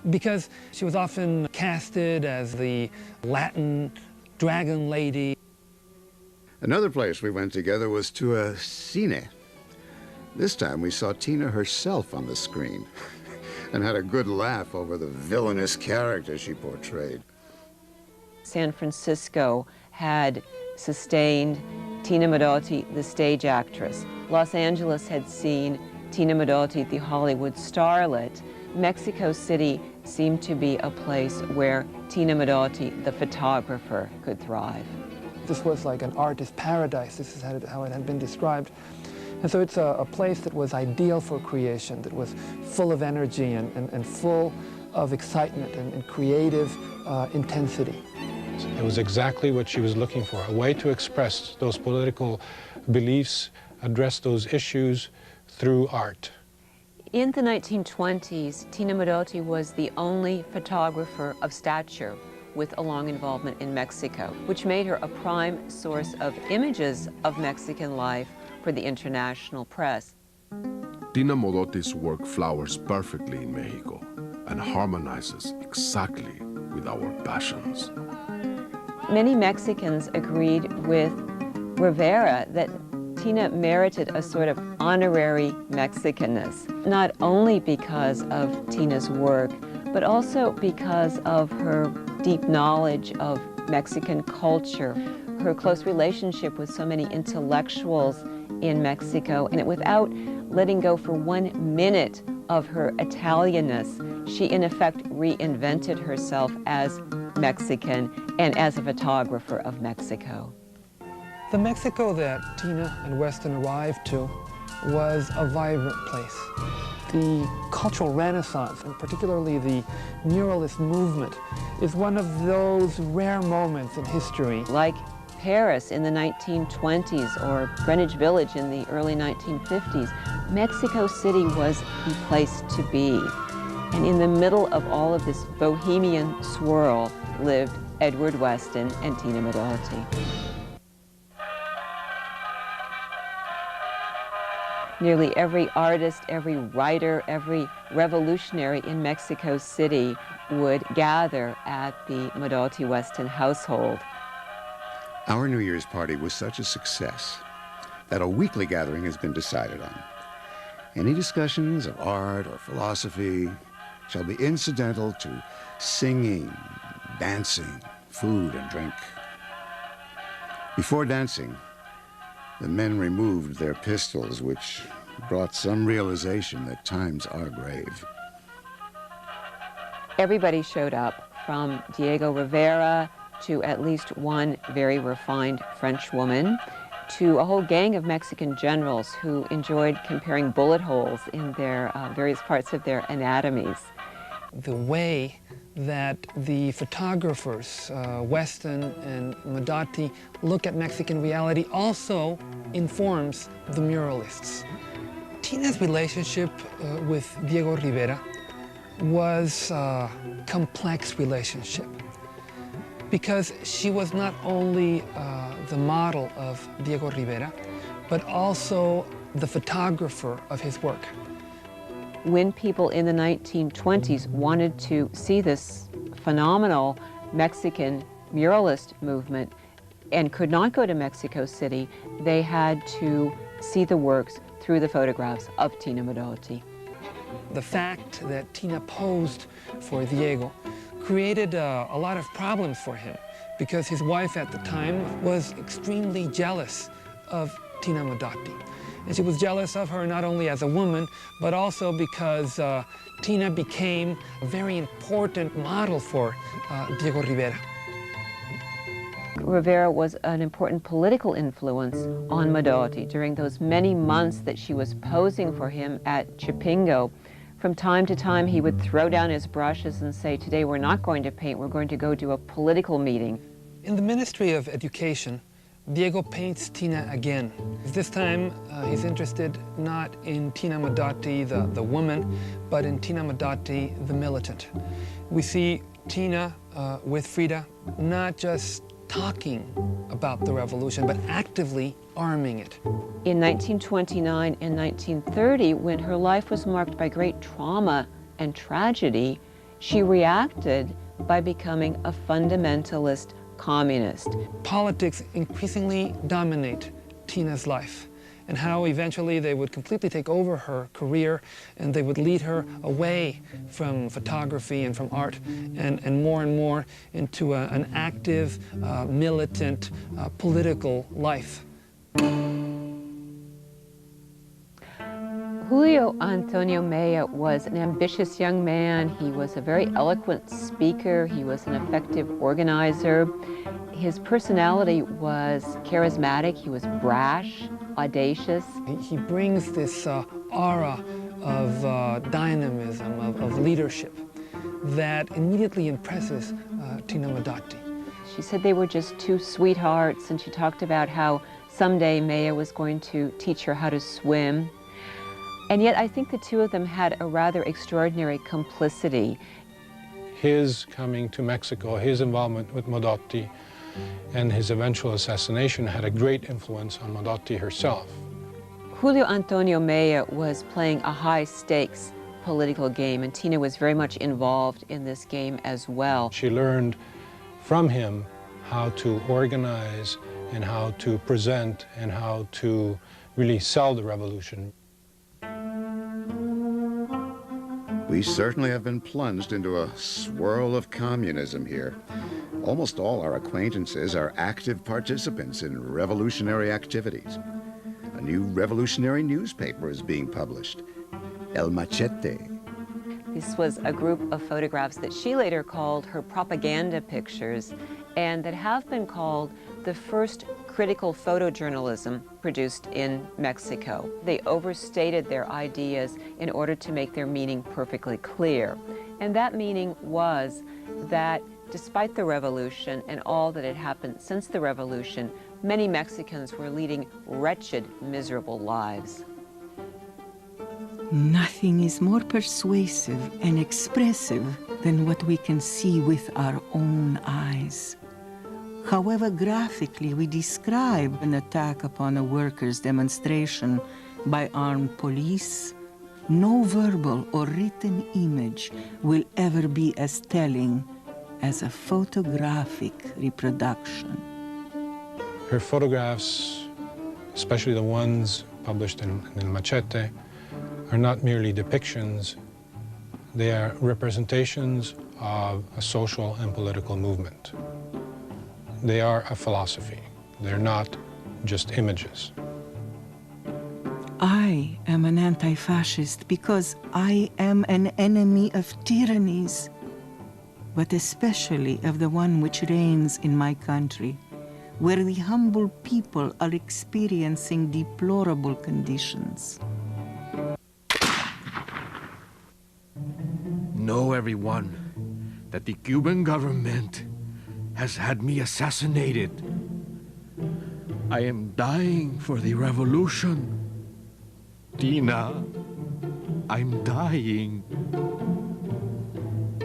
because she was often casted as the Latin dragon lady. Another place we went together was to a cine. This time we saw Tina herself on the screen and had a good laugh over the villainous character she portrayed. San Francisco had sustained Tina Modotti, the stage actress. Los Angeles had seen Tina Modotti, the Hollywood starlet. Mexico City seemed to be a place where Tina Modotti, the photographer, could thrive. This was like an artist paradise. This is how it had been described. And so it's a place that was ideal for creation, that was full of energy and full of excitement and creative intensity. It was exactly what she was looking for, a way to express those political beliefs, address those issues through art. In the 1920s, Tina Modotti was the only photographer of stature with a long involvement in Mexico, which made her a prime source of images of Mexican life for the international press. Tina Modotti's work flowers perfectly in Mexico and harmonizes exactly with our passions. Many Mexicans agreed with Rivera that Tina merited a sort of honorary Mexicanness, not only because of Tina's work, but also because of her deep knowledge of Mexican culture, her close relationship with so many intellectuals in Mexico, and without letting go for 1 minute of her Italianness, she in effect reinvented herself as Mexican and as a photographer of Mexico. The Mexico that Tina and Weston arrived to was a vibrant place. The cultural renaissance, and particularly the muralist movement, is one of those rare moments in history. Like Paris in the 1920s or Greenwich Village in the early 1950s, Mexico City was the place to be. And in the middle of all of this bohemian swirl lived Edward Weston and Tina Modotti. Nearly every artist, every writer, every revolutionary in Mexico City would gather at the Modotti-Weston household. Our New Year's party was such a success that a weekly gathering has been decided on. Any discussions of art or philosophy shall be incidental to singing, dancing, food, and drink. Before dancing, the men removed their pistols, which brought some realization that times are grave. Everybody showed up, from Diego Rivera to at least one very refined French woman, to a whole gang of Mexican generals who enjoyed comparing bullet holes in their various parts of their anatomies. The way that the photographers, Weston and Modotti, look at Mexican reality also informs the muralists. Tina's relationship with Diego Rivera was a complex relationship because she was not only the model of Diego Rivera, but also the photographer of his work. When people in the 1920s wanted to see this phenomenal Mexican muralist movement and could not go to Mexico City, they had to see the works through the photographs of Tina Modotti. The fact that Tina posed for Diego created a lot of problems for him because his wife at the time was extremely jealous of Tina Modotti. And she was jealous of her not only as a woman, but also because Tina became a very important model for Diego Rivera. Rivera was an important political influence on Modotti during those many months that she was posing for him at Chapingo. From time to time, he would throw down his brushes and say, "Today we're not going to paint, we're going to go to a political meeting." In the Ministry of Education, Diego paints Tina again. This time, he's interested not in Tina Modotti, the woman, but in Tina Modotti, the militant. We see Tina with Frida not just talking about the revolution, but actively arming it. In 1929 and 1930, when her life was marked by great trauma and tragedy, she reacted by becoming a fundamentalist communist. Politics increasingly dominate Tina's life, and how eventually they would completely take over her career and they would lead her away from photography and from art and more into an active, militant, political life. Julio Antonio Mella was an ambitious young man. He was a very eloquent speaker. He was an effective organizer. His personality was charismatic, he was brash, audacious. He brings this aura of dynamism, of leadership, that immediately impresses Tina Modotti. She said they were just two sweethearts, and she talked about how someday Maya was going to teach her how to swim. And yet I think the two of them had a rather extraordinary complicity. His coming to Mexico, his involvement with Modotti, and his eventual assassination had a great influence on Modotti herself. Julio Antonio Mella was playing a high-stakes political game, and Tina was very much involved in this game as well. She learned from him how to organize and how to present and how to really sell the revolution. We certainly have been plunged into a swirl of communism here. Almost all our acquaintances are active participants in revolutionary activities. A new revolutionary newspaper is being published, El Machete. This was a group of photographs that she later called her propaganda pictures, and that have been called the first critical photojournalism produced in Mexico. They overstated their ideas in order to make their meaning perfectly clear. And that meaning was that despite the revolution and all that had happened since the revolution, many Mexicans were leading wretched, miserable lives. Nothing is more persuasive and expressive than what we can see with our own eyes. However graphically we describe an attack upon a workers' demonstration by armed police, no verbal or written image will ever be as telling as a photographic reproduction. Her photographs, especially the ones published in El Machete, are not merely depictions, they are representations of a social and political movement. They are a philosophy. They're not just images. I am an anti-fascist because I am an enemy of tyrannies, but especially of the one which reigns in my country, where the humble people are experiencing deplorable conditions. Know, everyone, that the Cuban government has had me assassinated. I am dying for the revolution. Tina, I'm dying.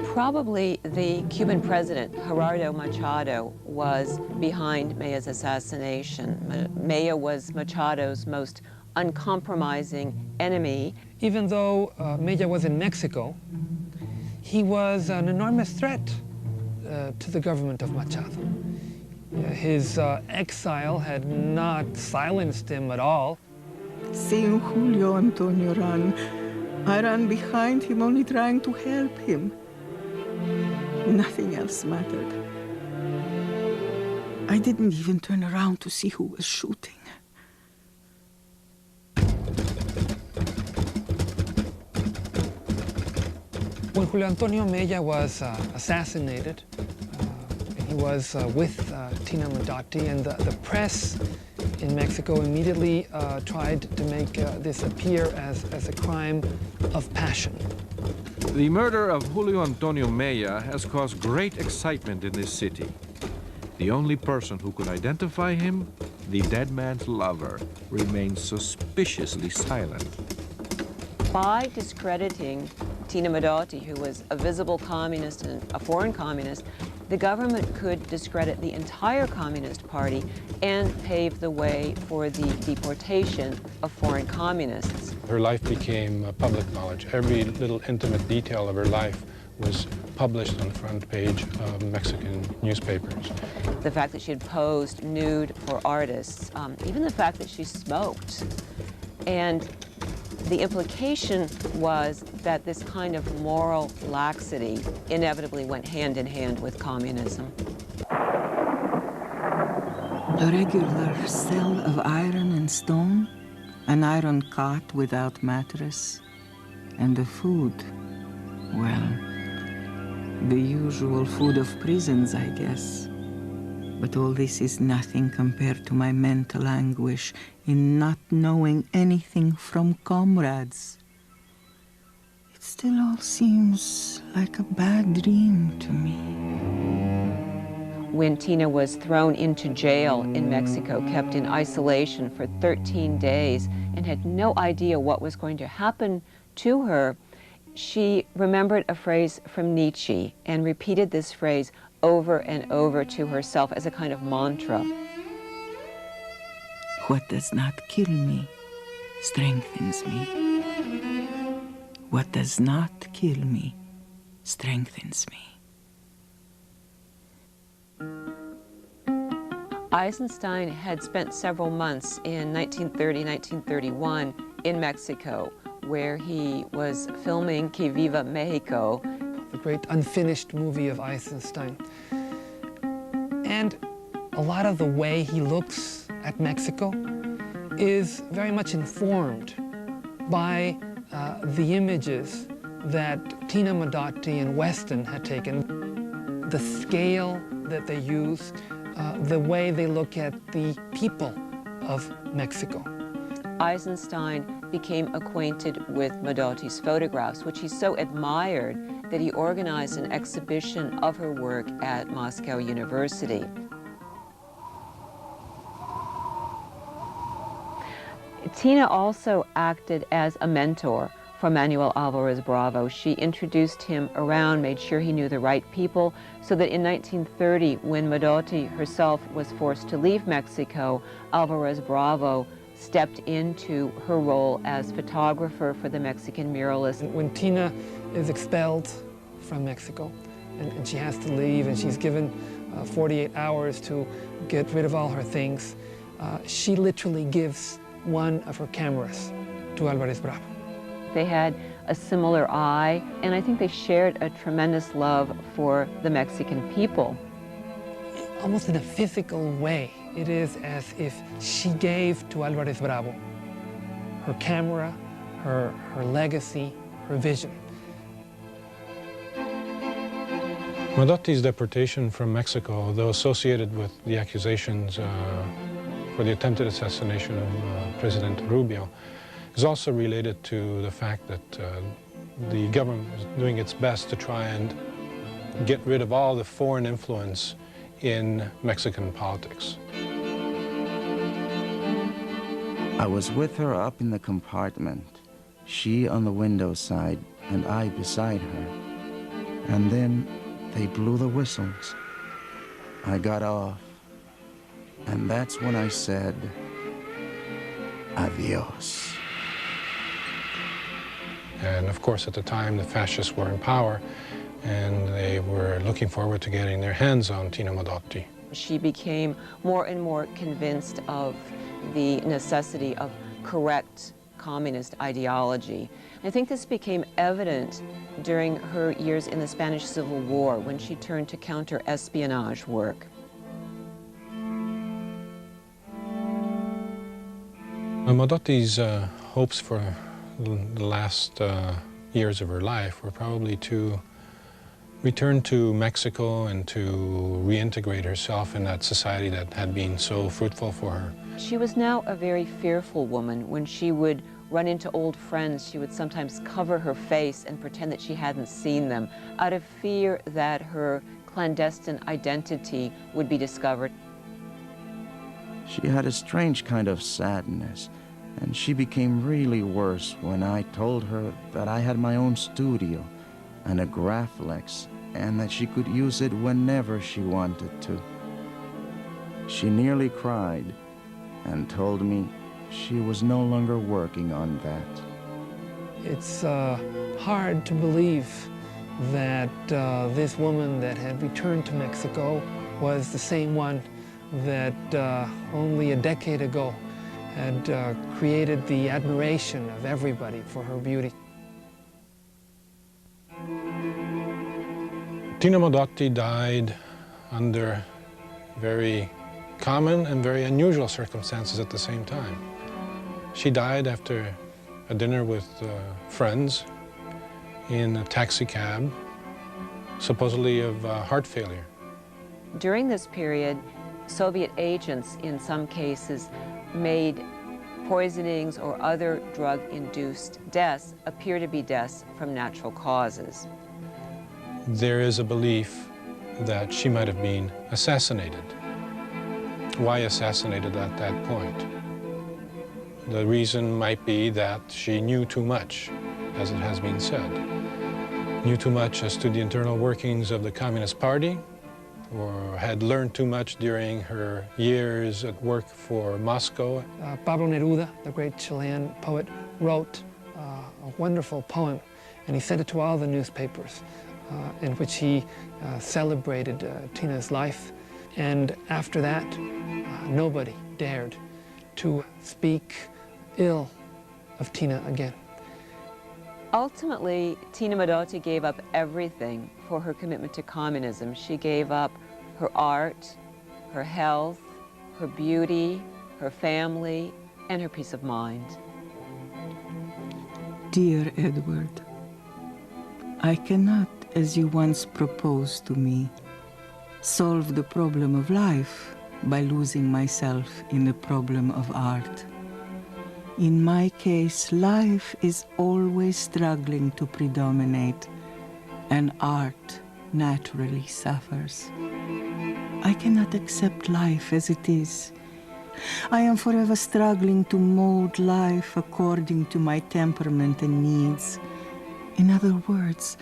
Probably the Cuban president, Gerardo Machado, was behind Mella's assassination. Mella was Machado's most uncompromising enemy. Even though Mella was in Mexico, he was an enormous threat to the government of Machado. His exile had not silenced him at all. Seeing Julio Antonio run, I ran behind him, only trying to help him. Nothing else mattered. I didn't even turn around to see who was shooting. When Julio Antonio Mella was assassinated, he was with Tina Modotti, and the press in Mexico immediately tried to make this appear as a crime of passion. The murder of Julio Antonio Mella has caused great excitement in this city. The only person who could identify him, the dead man's lover, remains suspiciously silent. By discrediting Tina Modotti, who was a visible communist and a foreign communist, the government could discredit the entire Communist Party and pave the way for the deportation of foreign communists. Her life became public knowledge. Every little intimate detail of her life was published on the front page of Mexican newspapers. The fact that she had posed nude for artists, even the fact that she smoked. And the implication was that this kind of moral laxity inevitably went hand in hand with communism. A regular cell of iron and stone, an iron cot without mattress, and the food, well, the usual food of prisons, I guess. But all this is nothing compared to my mental anguish in not knowing anything from comrades. It still all seems like a bad dream to me. When Tina was thrown into jail in Mexico, kept in isolation for 13 days, and had no idea what was going to happen to her, she remembered a phrase from Nietzsche and repeated this phrase over and over to herself as a kind of mantra. What does not kill me strengthens me. What does not kill me strengthens me. Eisenstein had spent several months in 1930, 1931 in Mexico, where he was filming Que Viva Mexico. The great unfinished movie of Eisenstein. And a lot of the way he looks at Mexico is very much informed by the images that Tina Modotti and Weston had taken, the scale that they used, the way they look at the people of Mexico. Eisenstein became acquainted with Modotti's photographs, which he so admired that he organized an exhibition of her work at Moscow University. Tina also acted as a mentor for Manuel Alvarez Bravo. She introduced him around, made sure he knew the right people, so that in 1930, when Modotti herself was forced to leave Mexico, Alvarez Bravo stepped into her role as photographer for the Mexican muralist. When Tina is expelled from Mexico and she has to leave and she's given 48 hours to get rid of all her things, she literally gives one of her cameras to Alvarez Bravo. They had a similar eye, and I think they shared a tremendous love for the Mexican people. Almost in a physical way, it is as if she gave to Alvarez Bravo her camera, her legacy, her vision. Modotti's deportation from Mexico, though associated with the accusations for the attempted assassination of President Rubio, is also related to the fact that the government was doing its best to try and get rid of all the foreign influence in Mexican politics. I was with her up in the compartment, she on the window side and I beside her. And then they blew the whistles. I got off, and that's when I said, adios. And of course, at the time, the fascists were in power, and they were looking forward to getting their hands on Tina Modotti. She became more and more convinced of the necessity of correct communist ideology. I think this became evident during her years in the Spanish Civil War, when she turned to counter-espionage work. Modotti's hopes for the last years of her life were probably to return to Mexico and to reintegrate herself in that society that had been so fruitful for her. She was now a very fearful woman. When she would run into old friends, she would sometimes cover her face and pretend that she hadn't seen them, out of fear that her clandestine identity would be discovered. She had a strange kind of sadness, and she became really worse when I told her that I had my own studio and a Graflex, and that she could use it whenever she wanted to. She nearly cried and told me she was no longer working on that. It's hard to believe that this woman that had returned to Mexico was the same one that only a decade ago had created the admiration of everybody for her beauty. Tina Modotti died under very common and very unusual circumstances at the same time. She died after a dinner with friends in a taxi cab, supposedly of heart failure. During this period, Soviet agents, in some cases, made poisonings or other drug-induced deaths appear to be deaths from natural causes. There is a belief that she might have been assassinated. Why assassinated at that point? The reason might be that she knew too much, as it has been said. Knew too much as to the internal workings of the Communist Party, or had learned too much during her years at work for Moscow. Pablo Neruda, the great Chilean poet, wrote a wonderful poem, and he sent it to all the newspapers, in which he celebrated Tina's life. And after that, nobody dared to speak ill of Tina again. Ultimately, Tina Modotti gave up everything for her commitment to communism. She gave up her art, her health, her beauty, her family, and her peace of mind. Dear Edward, I cannot, as you once proposed to me, solve the problem of life by losing myself in the problem of art. In my case, life is always struggling to predominate, and art naturally suffers. I cannot accept life as it is. I am forever struggling to mold life according to my temperament and needs. In other words,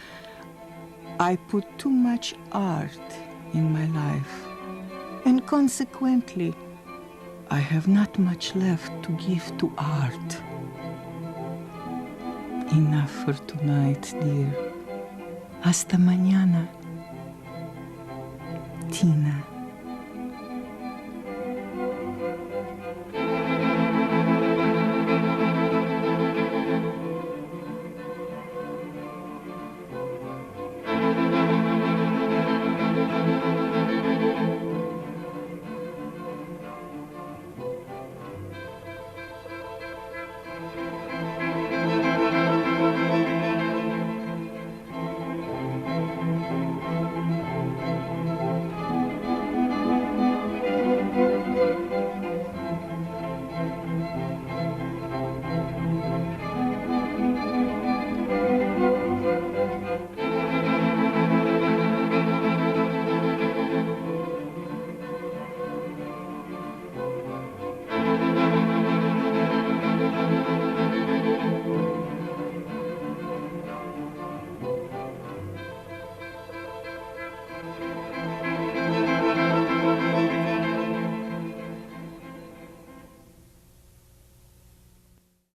I put too much art in my life, and consequently, I have not much left to give to art. Enough for tonight, dear. Hasta mañana. Tina.